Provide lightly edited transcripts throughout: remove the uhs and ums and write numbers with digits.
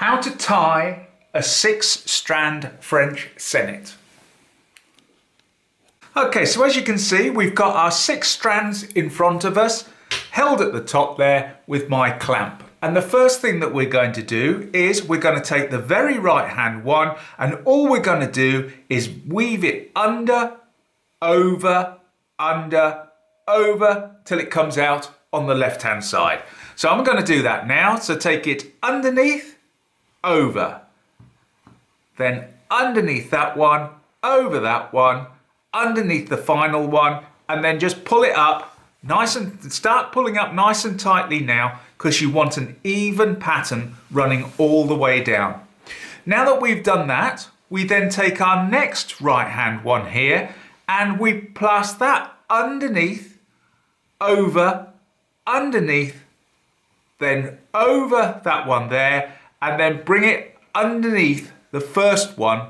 How to tie a 6-strand French Sennit. Okay, so as you can see, we've got our 6 strands in front of us, held at the top there with my clamp. And the first thing that we're going to do is we're going to take the very right hand one, and all we're going to do is weave it under, over, till it comes out on the left hand side. So I'm going to do that now. So take it underneath, over, then underneath that one, over that one, underneath the final one, and then just pull it up nice and start pulling up nice and tightly now, because you want an even pattern running all the way down. Now that we've done that, we then take our next right hand one here and we place that underneath, over, underneath, then over that one there, and then bring it underneath the first one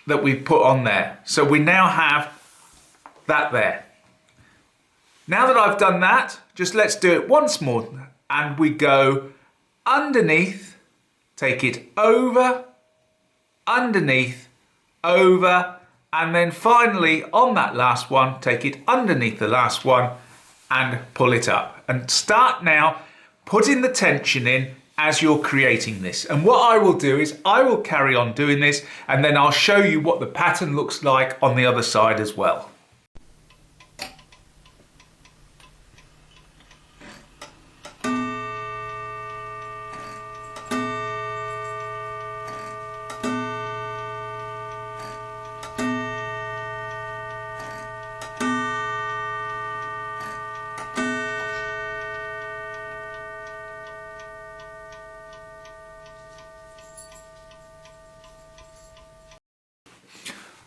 that we put on there. So we now have that there. Now that I've done that, just let's do it once more. And we go underneath, take it over, underneath, over, and then finally on that last one, take it underneath the last one and pull it up. And start now putting the tension in as you're creating this. And what I will do is I will carry on doing this, and then I'll show you what the pattern looks like on the other side as well.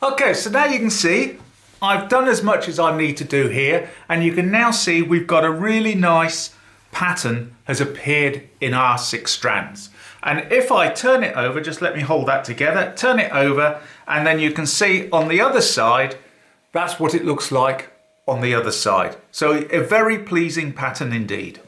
Okay, so now you can see I've done as much as I need to do here, and you can now see we've got a really nice pattern has appeared in our 6 strands. And if I turn it over, just let me hold that together, turn it over, and then you can see on the other side, that's what it looks like on the other side. So a very pleasing pattern indeed.